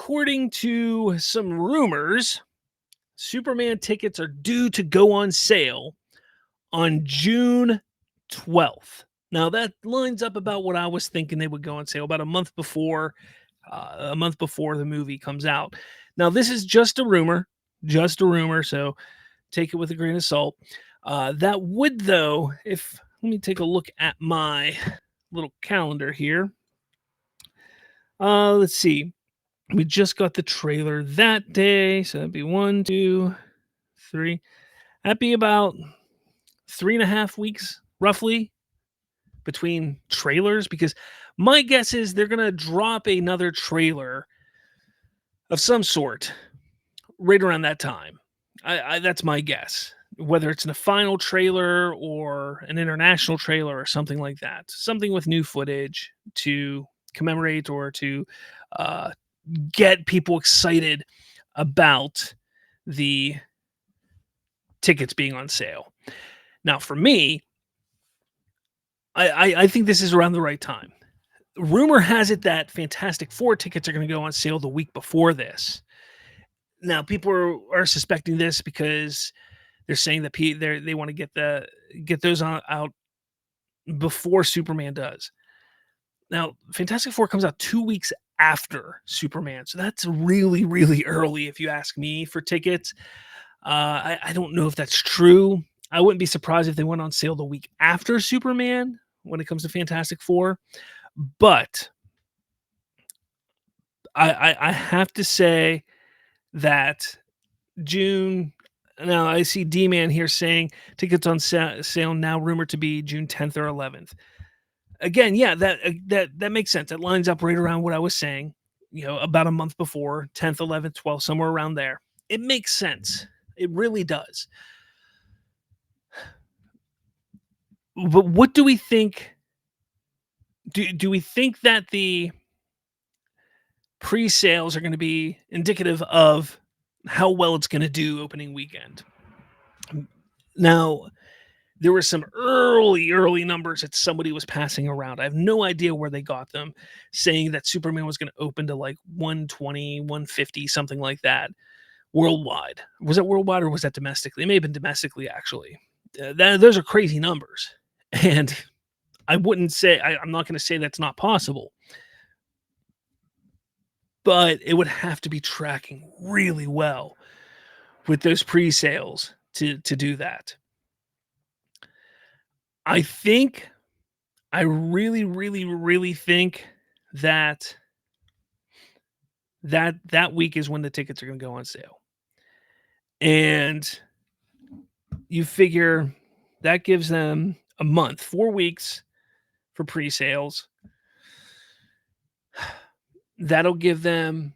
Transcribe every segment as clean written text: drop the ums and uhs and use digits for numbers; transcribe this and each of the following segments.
according to some rumors, Superman tickets are due to go on sale on June 12th. Now that lines up about what I was thinking they would go on sale about a month before the movie comes out. Now this is just a rumor, so take it with a grain of salt. That would though, if let me take a look at my little calendar here. Let's see. We just got the trailer that day, so that'd be 1, 2, 3. That'd be about 3.5 weeks, roughly, between trailers. Because my guess is they're gonna drop another trailer of some sort right around that time. I that's my guess. Whether it's in a final trailer or an international trailer or something like that, something with new footage to commemorate or to uh, get people excited about the tickets being on sale. Now, for me, I think this is around the right time. Rumor has it that Fantastic Four tickets are going to go on sale the week before this. Now, people are suspecting this because they're saying that they want to get those out before Superman does. Now, Fantastic Four comes out 2 weeks after Superman, so that's really, really early if you ask me for tickets. I don't know if that's true. I wouldn't be surprised if they went on sale the week after Superman when it comes to Fantastic Four, but I have to say that June. Now I see D Man here saying tickets on sale now rumored to be June 10th or 11th. Again, yeah, that makes sense. It lines up right around what I was saying. About a month before, 10th, 11th, 12th, somewhere around there. It makes sense. It really does. But what do we think? Do we think that the pre-sales are going to be indicative of how well it's going to do opening weekend? Now, there were some early numbers that somebody was passing around. I have no idea where they got them, saying that Superman was going to open to like 120, 150, something like that worldwide. Was it worldwide or was that domestically? It may have been domestically, actually. Those are crazy numbers. And I wouldn't say, I'm not going to say that's not possible, but it would have to be tracking really well with those pre-sales to do that. I think I really, really, really think that that week is when the tickets are going to go on sale. And you figure that gives them a month, 4 weeks for pre-sales. That'll give them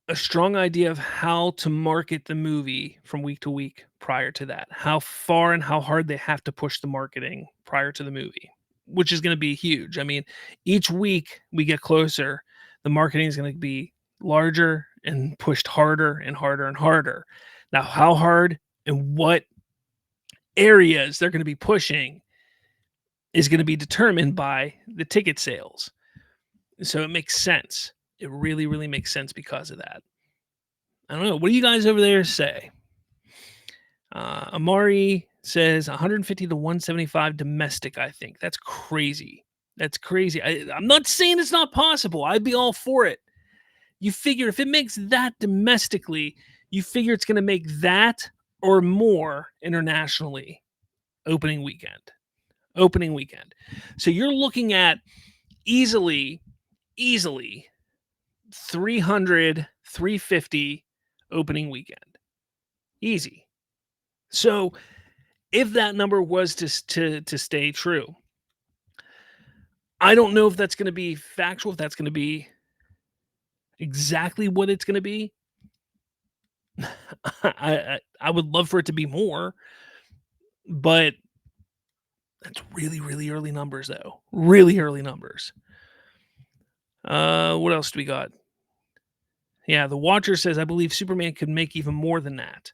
a strong idea of how to market the movie from week to week prior to that. How far and how hard they have to push the marketing prior to the movie, which is going to be huge. I mean, each week we get closer, the marketing is going to be larger and pushed harder and harder and harder. Now, how hard and what areas they're going to be pushing is going to be determined by the ticket sales. So it makes sense. It really, really makes sense because of that. I don't know. What do you guys over there say? Amari says 150 to 175 domestic, I think. That's crazy. That's crazy. I'm not saying it's not possible. I'd be all for it. You figure if it makes that domestically, you figure it's going to make that or more internationally opening weekend. Opening weekend. So you're looking at easily 300, 350 opening weekend. Easy. So if that number was to stay true, I don't know if that's going to be factual, if that's going to be exactly what it's going to be. I would love for it to be more, but that's really, really early numbers, though. Really early numbers. What else do we got? Yeah, the Watcher says, I believe Superman could make even more than that.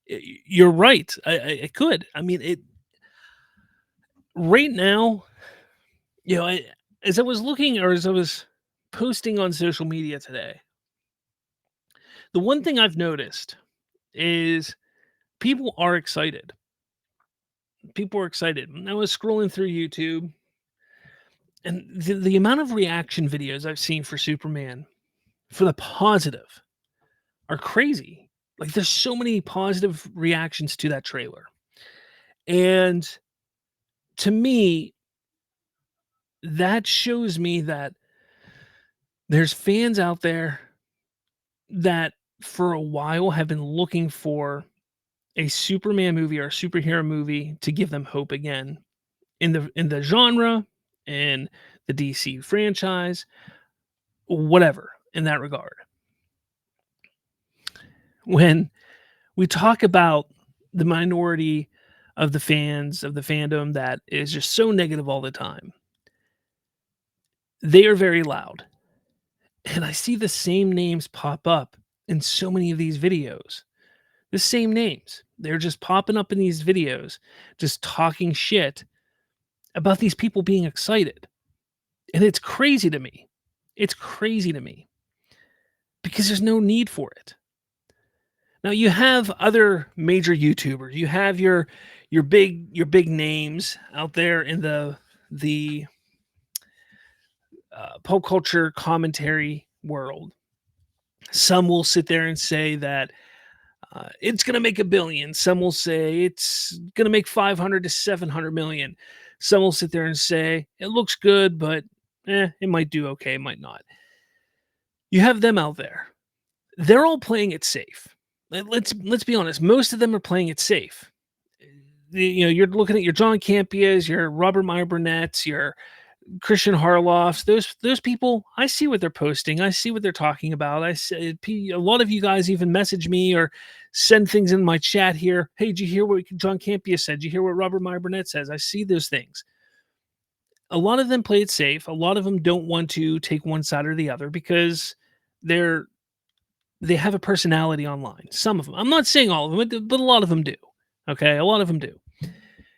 You're right. It could. I mean, it right now, as I was looking or as I was posting on social media today, The one thing I've noticed is people are excited. People are excited. I was scrolling through YouTube, and the amount of reaction videos I've seen for Superman for the positive are crazy. Like, there's so many positive reactions to that trailer. And to me, that shows me that there's fans out there that for a while have been looking for a Superman movie or a superhero movie to give them hope again in the genre, in the DC franchise, whatever in that regard. When we talk about the minority of the fans of the fandom that is just so negative all the time, they are very loud. And I see the same names pop up in so many of these videos. The same names. They're just popping up in these videos, just talking shit about these people being excited. And it's crazy to me. It's crazy to me because there's no need for it. Now you have other major YouTubers. You have your big names out there in the pop culture commentary world. Some will sit there and say that it's going to make a billion. Some will say it's going to make 500 to 700 million. Some will sit there and say it looks good, but it might do okay, it might not. You have them out there. They're all playing it safe. Let's be honest. Most of them are playing it safe. You're looking at your John Campias, your Robert Meyer Burnett's, your Christian Harloffs, those people, I see what they're posting. I see what they're talking about. A lot of you guys even message me or send things in my chat here. Hey, did you hear what John Campia said? Did you hear what Robert Meyer Burnett says? I see those things. A lot of them play it safe. A lot of them don't want to take one side or the other because they have a personality online. Some of them. I'm not saying all of them, but a lot of them do. Okay, a lot of them do.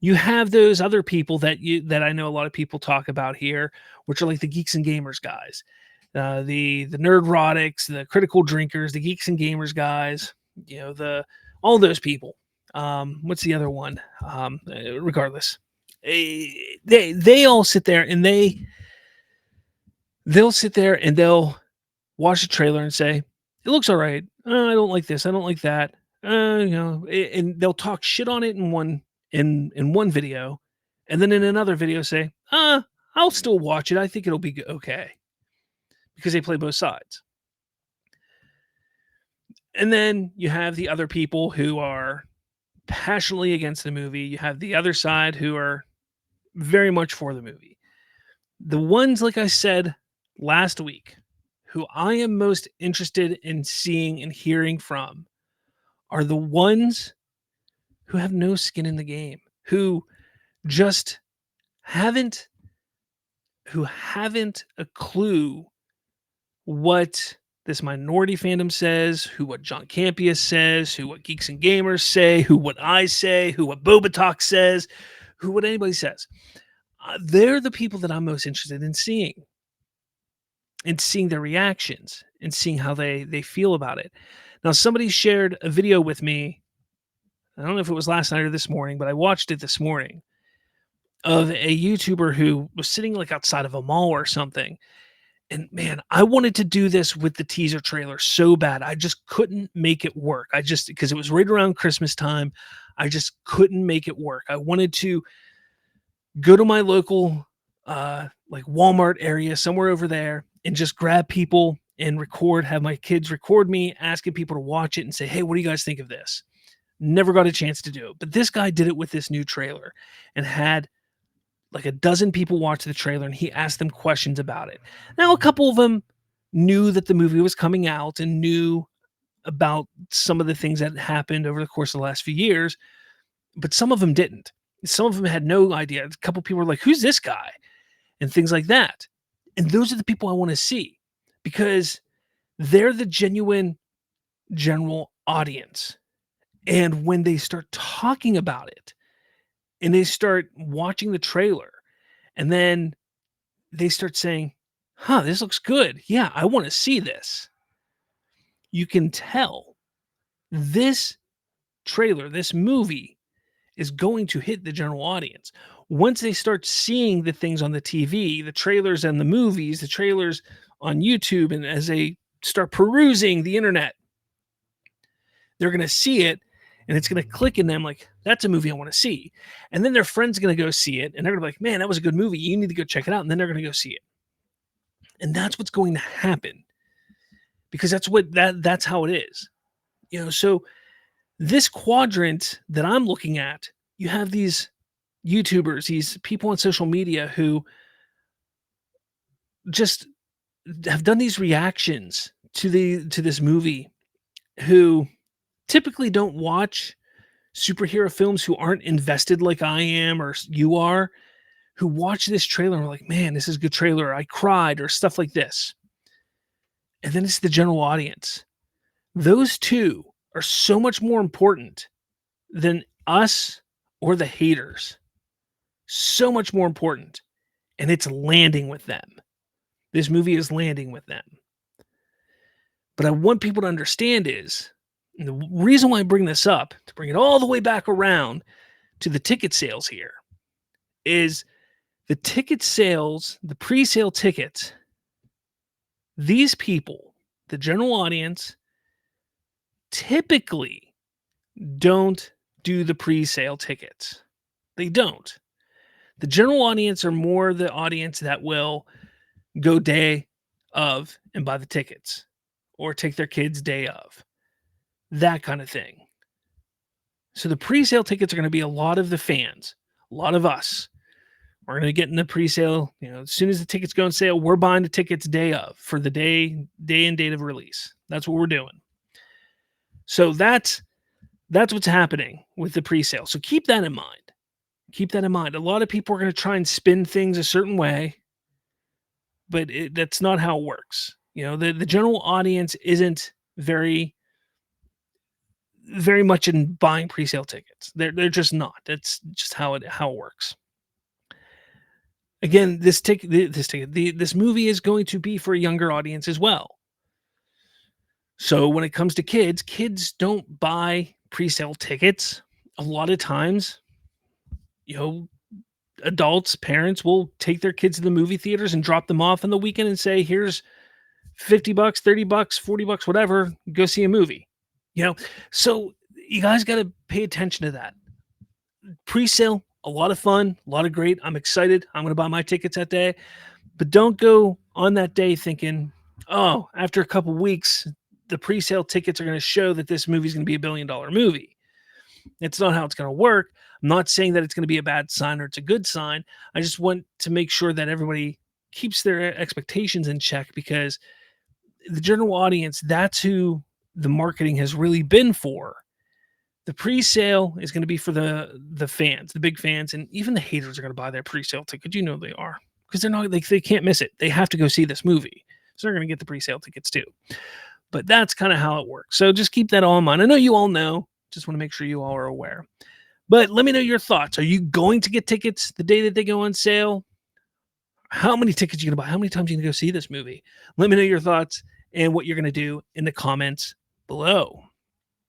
You have those other people that I know a lot of people talk about here, which are like the geeks and gamers guys, the nerdrotics, the critical drinkers, the geeks and gamers guys. The all those people. What's the other one? Regardless, they all sit there and they'll sit there and they'll watch the trailer and say it looks all right. I don't like this. I don't like that. And they'll talk shit on it in one video, and then in another video say, I'll still watch it. I think it'll be okay, because they play both sides. And then you have the other people who are passionately against the movie. You have the other side who are very much for the movie. The ones, like I said last week, who I am most interested in seeing and hearing from are the ones who have no skin in the game, who just haven't a clue what this minority fandom says, what John Campia says, what Geeks and Gamers say, what I say, what Bobatalk says, what anybody says. They're the people that I'm most interested in seeing, and seeing their reactions and seeing how they feel about it. Now, somebody shared a video with me. I don't know if it was last night or this morning, but I watched it this morning, of a YouTuber who was sitting like outside of a mall or something. And man, I wanted to do this with the teaser trailer so bad. I just couldn't make it work. Because it was right around Christmas time, I just couldn't make it work. I wanted to go to my local like Walmart area, somewhere over there, and just grab people and have my kids record me, asking people to watch it and say, hey, what do you guys think of this? Never got a chance to do it. But this guy did it with this new trailer and had like a dozen people watch the trailer, and he asked them questions about it. Now, a couple of them knew that the movie was coming out and knew about some of the things that happened over the course of the last few years, but some of them didn't. Some of them had no idea. A couple of people were like, who's this guy? And things like that. And those are the people I want to see, because they're the genuine general audience. And when they start talking about it, and they start watching the trailer, and then they start saying, this looks good. Yeah, I want to see this. you can tell this trailer, this movie is going to hit the general audience. Once they start seeing the things on the TV, the trailers and the movies, the trailers on YouTube, and as they start perusing the internet, they're going to see it and it's going to click in them like, that's a movie I want to see. And then their friend's going to go see it and they're going to be like, man, that was a good movie. You need to go check it out. And then they're going to go see it. And that's what's going to happen because that's how it is. So this quadrant that I'm looking at, you have these YouTubers, these people on social media who just have done these reactions to this movie, who typically don't watch superhero films, who aren't invested like I am or you are, who watch this trailer and are like, man, this is a good trailer. I cried or stuff like this. And then it's the general audience. Those two are so much more important than us or the haters. So much more important. And it's landing with them. This movie is landing with them. But I want people to understand is, and the reason why I bring this up, to bring it all the way back around to the ticket sales here, is the ticket sales, the pre-sale tickets, these people, the general audience, typically don't do the pre-sale tickets. They don't. The general audience are more the audience that will go day of and buy the tickets or take their kids day of, that kind of thing. So the pre-sale tickets are going to be a lot of the fans, a lot of us. We're going to get in the pre-sale, as soon as the tickets go on sale, we're buying the tickets day of for the day and date of release. That's what we're doing. So that's what's happening with the pre-sale. So keep that in mind. Keep that in mind. A lot of people are going to try and spin things a certain way, but that's not how it works. The general audience isn't very much in buying pre-sale tickets. They're just not. That's just how it works. Again, this movie is going to be for a younger audience as well. So when it comes to kids don't buy pre-sale tickets. A lot of times, adults, parents will take their kids to the movie theaters and drop them off on the weekend and say, here's $50, $30, $40, whatever, go see a movie. So you guys got to pay attention to that. Pre-sale, a lot of fun, a lot of great. I'm excited. I'm going to buy my tickets that day. But don't go on that day thinking, oh, after a couple weeks, the pre-sale tickets are going to show that this movie is going to be $1 billion movie. It's not how it's going to work. I'm not saying that it's going to be a bad sign or it's a good sign. I just want to make sure that everybody keeps their expectations in check, because the general audience, that's who the marketing has really been for. The pre-sale is going to be for the fans, the big fans, and even the haters are going to buy their pre-sale ticket. They are, because they're not, they can't miss it. They have to go see this movie. So they're going to get the pre-sale tickets too. But that's kind of how it works. So just keep that all in mind. I know you all know. Just want to make sure you all are aware. But let me know your thoughts. Are you going to get tickets the day that they go on sale? How many tickets are you going to buy? How many times are you going to go see this movie? Let me know your thoughts and what you're going to do in the comments below.